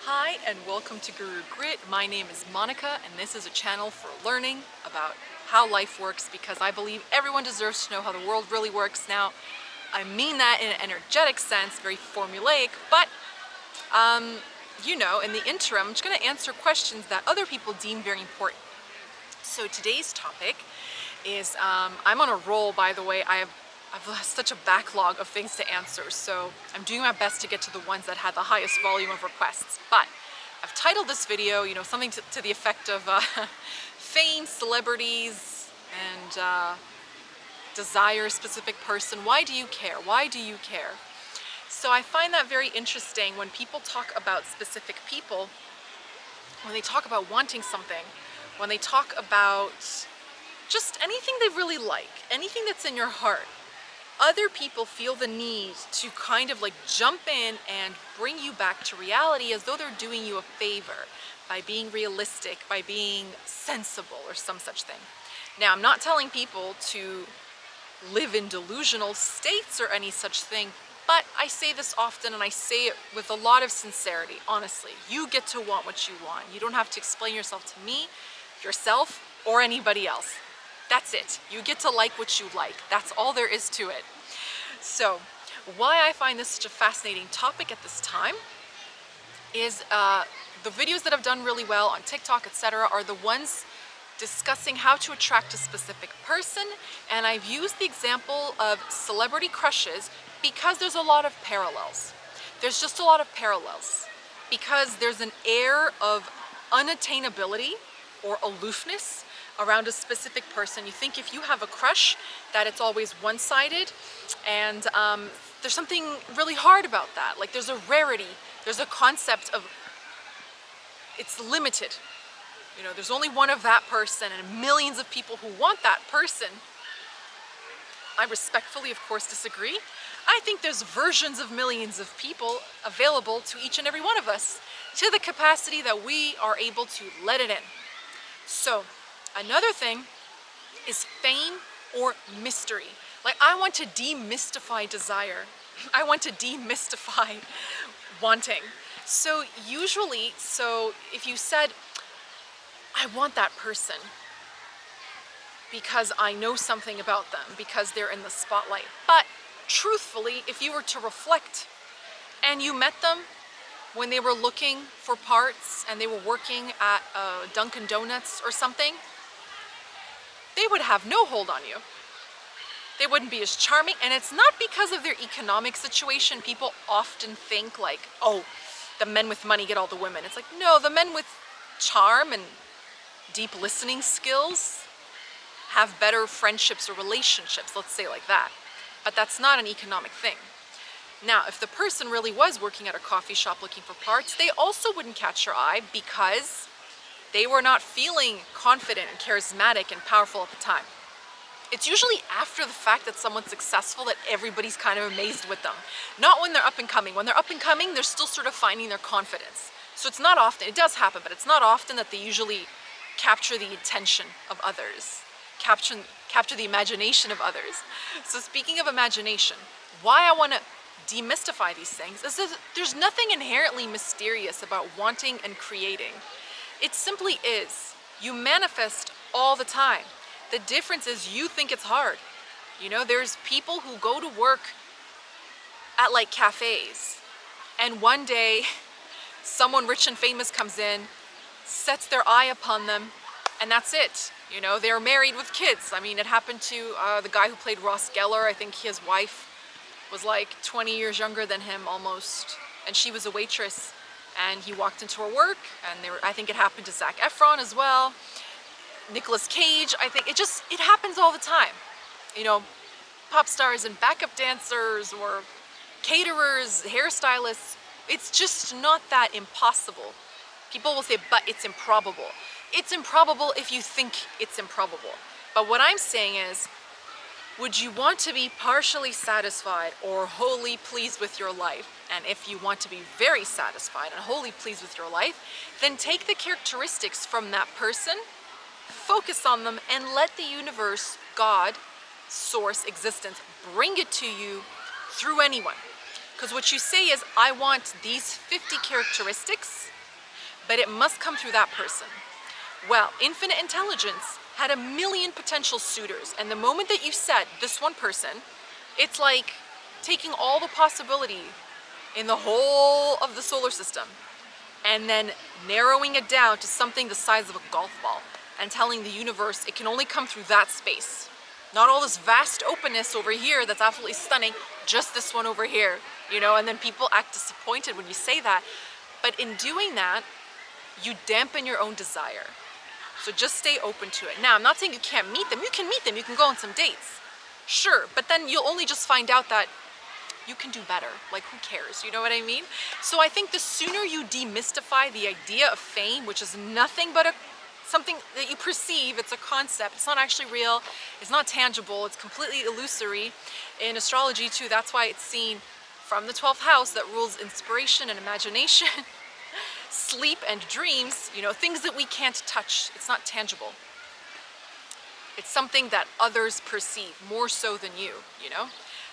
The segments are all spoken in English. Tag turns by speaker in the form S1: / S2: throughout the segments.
S1: Hi and welcome to Guru Grit. My name is Monica and this is a channel for learning about how life works because I believe everyone deserves to know how the world really works. Now, I mean that in an energetic sense, very formulaic, but in the interim, I'm just going to answer questions that other people deem very important. So today's topic is, I'm on a roll, by the way. I've such a backlog of things to answer, so I'm doing my best to get to the ones that had the highest volume of requests. But I've titled this video, something to the effect of fame, celebrities, and desire a specific person. Why do you care? Why do you care? So I find that very interesting when people talk about specific people, when they talk about wanting something, when they talk about just anything they really like, anything that's in your heart. Other people feel the need to kind of like jump in and bring you back to reality as though they're doing you a favor by being realistic, by being sensible or some such thing. Now, I'm not telling people to live in delusional states or any such thing, but I say this often and I say it with a lot of sincerity, honestly. You get to want what you want. You don't have to explain yourself to me, yourself, or anybody else. That's it. You get to like what you like. That's all there is to it. So, why I find this such a fascinating topic at this time is the videos that have done really well on TikTok, etc., are the ones discussing how to attract a specific person, and I've used the example of celebrity crushes because there's a lot of parallels. There's just a lot of parallels because there's an air of unattainability or aloofness around a specific person. You think if you have a crush that it's always one-sided, and there's something really hard about that. Like there's a rarity, there's a concept of it's limited. There's only one of that person and millions of people who want that person. I respectfully, of course, disagree. I think there's versions of millions of people available to each and every one of us to the capacity that we are able to let it in. So, another thing is fame or mystery. Like, I want to demystify desire. I want to demystify wanting. So usually, if you said, I want that person because I know something about them, because they're in the spotlight. But truthfully, if you were to reflect and you met them when they were looking for parts and they were working at Dunkin' Donuts or something, they would have no hold on you. They wouldn't be as charming, and it's not because of their economic situation. People often think like, oh, the men with money get all the women. It's like, no, the men with charm and deep listening skills have better friendships or relationships, let's say like that. But that's not an economic thing. Now, if the person really was working at a coffee shop looking for parts, they also wouldn't catch your eye because they were not feeling confident and charismatic and powerful at the time. It's usually after the fact that someone's successful that everybody's kind of amazed with them. Not when they're up and coming. When they're up and coming, they're still sort of finding their confidence. So it's not often, it does happen, but it's not often that they usually capture the attention of others, capture the imagination of others. So speaking of imagination, why I want to demystify these things is that there's nothing inherently mysterious about wanting and creating. It simply is. You manifest all the time. The difference is you think it's hard. There's people who go to work at like cafes, and one day someone rich and famous comes in, sets their eye upon them, and that's it. They're married with kids. I mean, it happened to the guy who played Ross Geller. I think his wife was like 20 years younger than him almost, and she was a waitress, and he walked into her work, and I think it happened to Zac Efron as well. Nicolas Cage, I think it happens all the time. Pop stars and backup dancers or caterers, hairstylists, it's just not that impossible. People will say, but it's improbable. It's improbable if you think it's improbable. But what I'm saying is, would you want to be partially satisfied or wholly pleased with your life? And if you want to be very satisfied and wholly pleased with your life, then take the characteristics from that person, focus on them, and let the universe, God, source, existence, bring it to you through anyone. Because what you say is, I want these 50 characteristics but it must come through that person. Well, infinite intelligence had 1,000,000 potential suitors, and the moment that you said this one person, it's like taking all the possibility in the whole of the solar system and then narrowing it down to something the size of a golf ball and telling the universe it can only come through that space. Not all this vast openness over here that's absolutely stunning, just this one over here, you know, and then people act disappointed when you say that. But in doing that, you dampen your own desire. So just stay open to it. Now, I'm not saying you can't meet them. You can meet them, you can go on some dates. Sure, but then you'll only just find out that you can do better. Like, who cares? You know what I mean? So I think the sooner you demystify the idea of fame, which is nothing but something that you perceive, it's a concept, it's not actually real, it's not tangible, it's completely illusory. In astrology too, that's why it's seen from the 12th house that rules inspiration and imagination, sleep and dreams, you know, things that we can't touch. It's not tangible. It's something that others perceive more so than you know?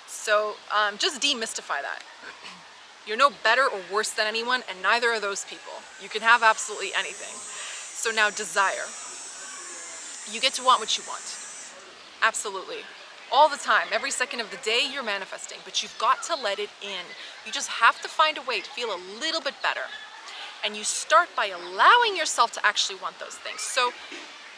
S1: So just demystify that. You're no better or worse than anyone, and neither are those people. You can have absolutely anything. So now desire. You get to want what you want. Absolutely. All the time, every second of the day, you're manifesting, but you've got to let it in. You just have to find a way to feel a little bit better. And you start by allowing yourself to actually want those things. So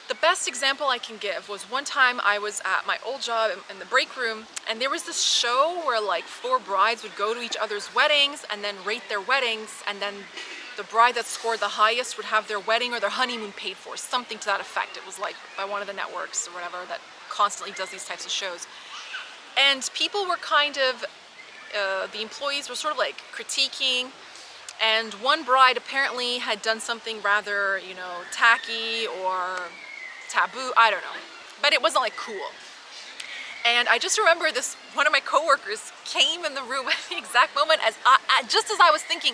S1: the best example I can give was one time I was at my old job in the break room, and there was this show where like 4 brides would go to each other's weddings and then rate their weddings, and then the bride that scored the highest would have their wedding or their honeymoon paid for, something to that effect. It was like by one of the networks or whatever that constantly does these types of shows. And people were kind of, the employees were sort of like critiquing, and one bride apparently had done something rather, you know, tacky or taboo, I don't know, but it wasn't like cool. And I just remember one of my coworkers came in the room at the exact moment just as I was thinking,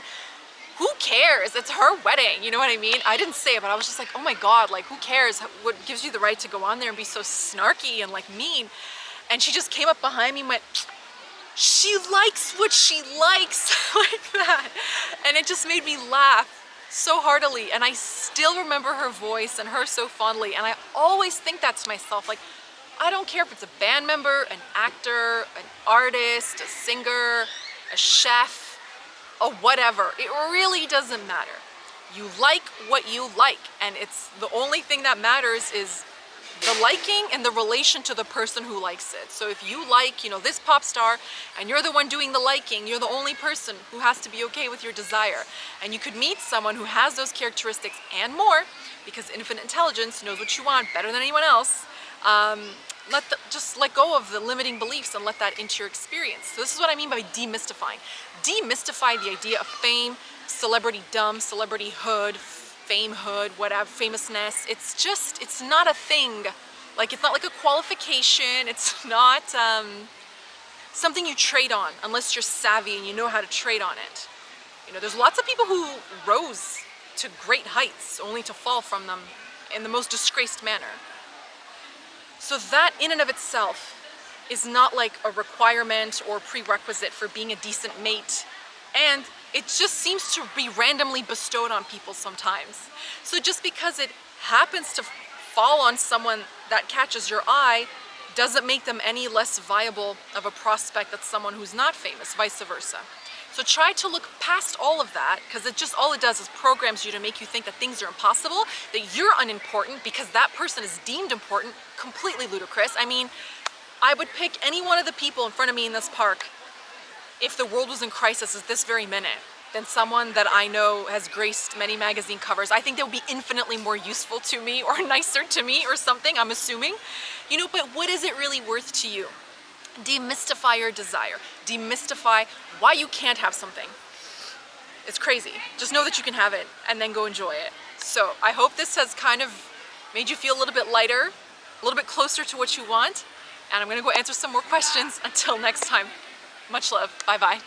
S1: who cares? It's her wedding, you know what I mean? I didn't say it, but I was just like, oh my God, like who cares? What gives you the right to go on there and be so snarky and like mean? And she just came up behind me and went, she likes what she likes, like that. And it just made me laugh so heartily, and I still remember her voice and her so fondly, and I always think that to myself, like, I don't care if it's a band member, an actor, an artist, a singer, a chef, or whatever. It really doesn't matter. You like what you like, and it's the only thing that matters is the liking and the relation to the person who likes it. So if you like, you know, this pop star and you're the one doing the liking, you're the only person who has to be okay with your desire. And you could meet someone who has those characteristics and more, because infinite intelligence knows what you want better than anyone else. Just let go of the limiting beliefs and let that into your experience. So this is what I mean by demystifying. Demystify the idea of fame, celebrity-dom, celebrity-hood, famehood, whatever, famousness. It's not a thing. Like, it's not like a qualification. It's not something you trade on unless you're savvy and you know how to trade on it. You know, there's lots of people who rose to great heights only to fall from them in the most disgraced manner. So that in and of itself is not like a requirement or prerequisite for being a decent mate. And it just seems to be randomly bestowed on people sometimes. So just because it happens to fall on someone that catches your eye doesn't make them any less viable of a prospect than someone who's not famous, vice versa. So try to look past all of that, because all it does is programs you to make you think that things are impossible, that you're unimportant because that person is deemed important. Completely ludicrous. I mean, I would pick any one of the people in front of me in this park if the world was in crisis at this very minute than someone that I know has graced many magazine covers. I think they would be infinitely more useful to me or nicer to me or something, I'm assuming. You know, but what is it really worth to you? Demystify your desire. Demystify why you can't have something. It's crazy. Just know that you can have it and then go enjoy it. So I hope this has kind of made you feel a little bit lighter, a little bit closer to what you want. And I'm gonna go answer some more questions. Until next time, much love. Bye-bye.